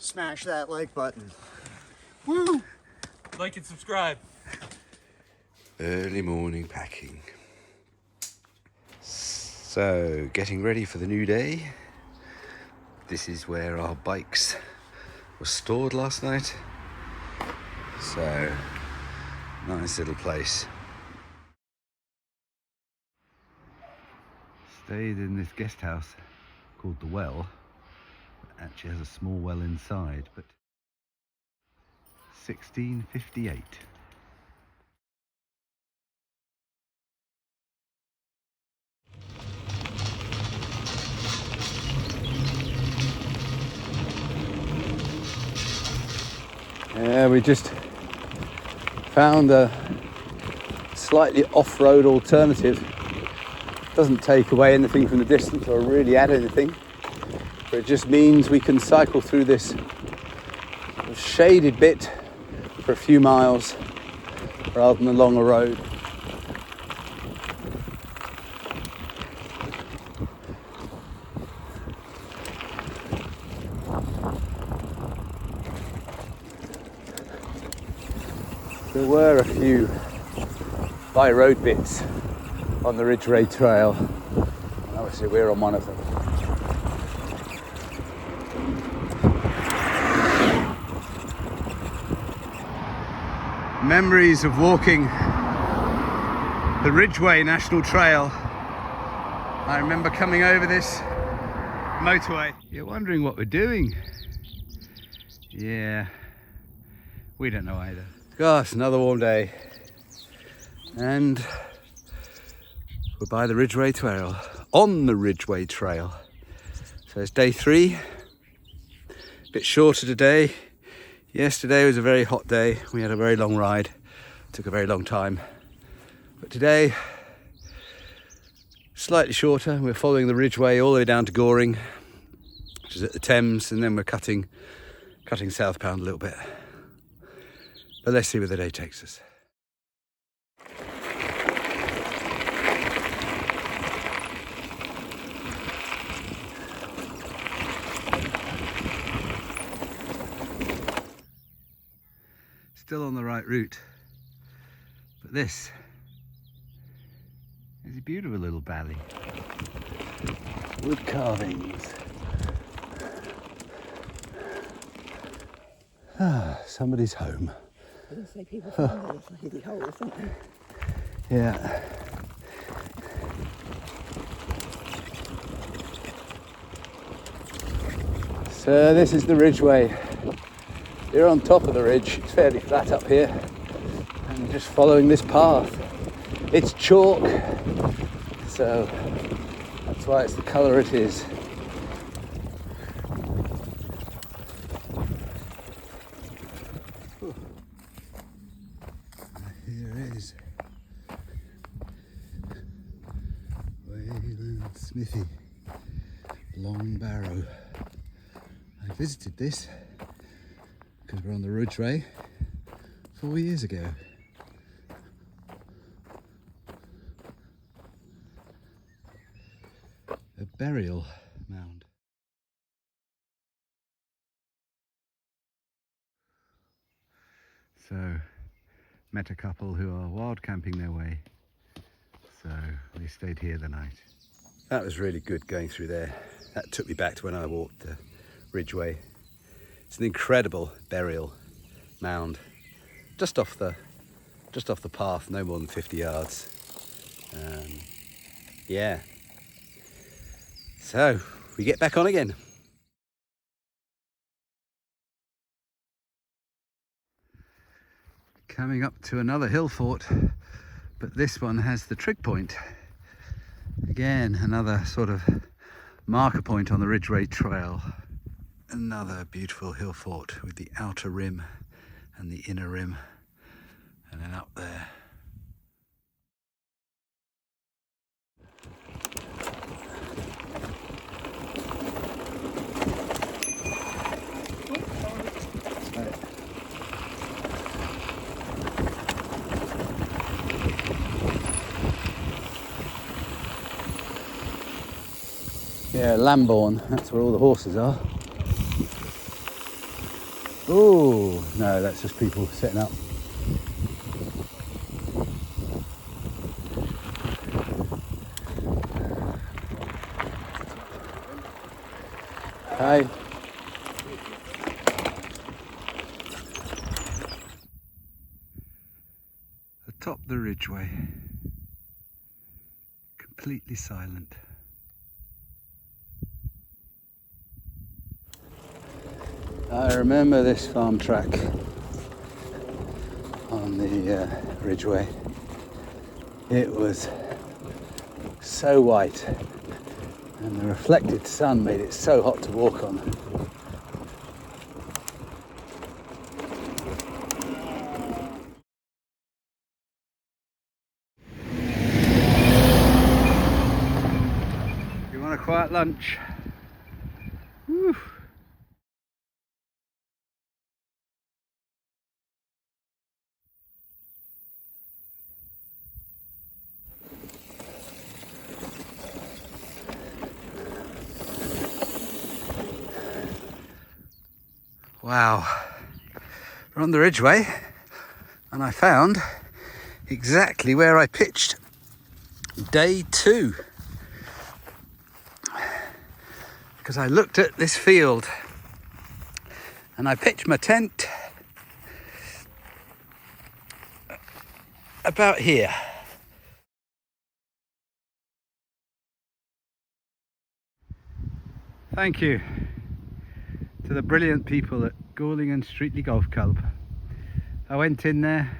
smash that like button. Woo! Like and subscribe. Early morning packing. So, getting ready for the new day. This is where our bikes were stored last night. So, nice little place. Stayed in this guest house called The Well. It actually has a small well inside, but 1658. Yeah, we just found a slightly off-road alternative. Doesn't take away anything from the distance or really add anything, but it just means we can cycle through this shaded bit for a few miles rather than along a road. There were a few by road bits on the Ridgeway trail, and obviously we're on one of them. Memories of walking the Ridgeway National Trail. I remember coming over this motorway. You're wondering what we're doing? Yeah, we don't know either. Gosh, another warm day. And we're by the Ridgeway Trail, on the Ridgeway Trail. So it's day 3, a bit shorter today. Yesterday was a very hot day. We had a very long ride, took a very long time. But today, slightly shorter. We're following the Ridgeway all the way down to Goring, which is at the Thames, and then we're cutting southbound a little bit. But let's see where the day takes us. Still on the right route, but this is a beautiful little valley. Wood carvings. Ah, somebody's home. I was going to say people find that it's a hiddy hole or something. Yeah. So this is the Ridgeway. You're on top of the ridge, it's fairly flat up here, and you're just following this path. It's chalk, so that's why it's the colour it is. Here is Wayland Smithy, Long Barrow. I visited this because we're on the Ridgeway 4 years ago. A burial mound. So, met a couple who are wild camping their way, so they stayed here the night. That was really good going through there. That took me back to when I walked the Ridgeway. It's an incredible burial mound, just off the path, no more than 50 yards. Yeah. So we get back on again. Coming up to another hill fort, but this one has the trig point. Again, another sort of marker point on the Ridgeway Trail. Another beautiful hill fort with the outer rim and the inner rim, and then up there. Yeah, Lambourne, that's where all the horses are. Oh, no, that's just people setting up. Hi. Atop the Ridgeway, completely silent. I remember this farm track on the Ridgeway. It was so white and the reflected sun made it so hot to walk on. You want a quiet lunch? Woo. Wow, we're on the Ridgeway and I found exactly where I pitched day 2 because I looked at this field and I pitched my tent about here. Thank you to the brilliant people at Goring and Streatley Golf Club. I went in there,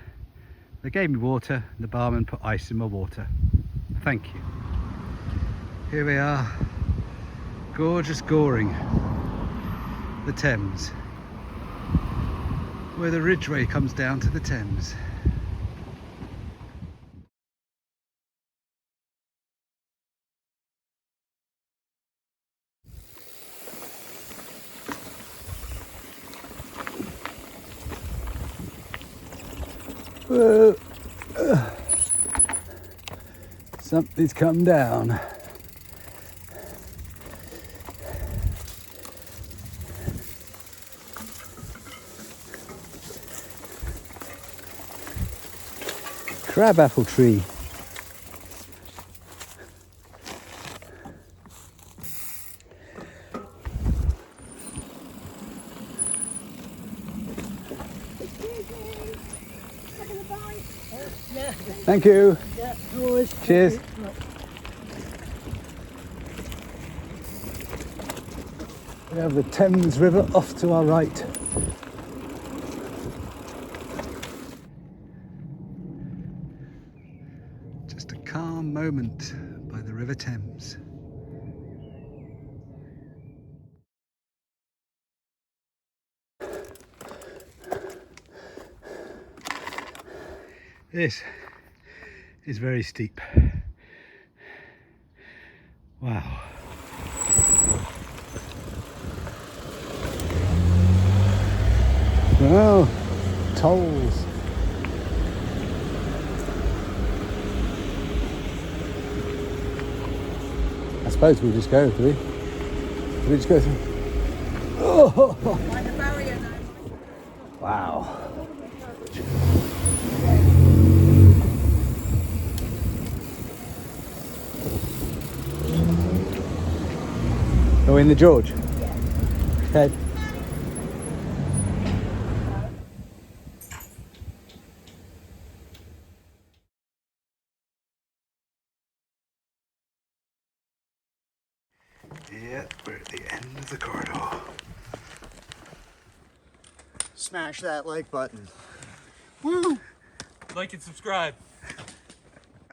they gave me water, and the barman put ice in my water. Thank you. Here we are, gorgeous Goring, the Thames, where the Ridgeway comes down to the Thames. Whoa. Something's come down. Crabapple tree. Thank you. Yeah, always. Cheers. We have the Thames River off to our right. Just a calm moment by the River Thames. This is very steep. Wow. Well, tolls. I suppose we'll just go, do we? Do we just go through? Oh! Like the barrier now. Wow. Are we in the George? Yeah. Okay. Yeah, we're at the end of the corridor. Smash that like button. Woo! Like and subscribe.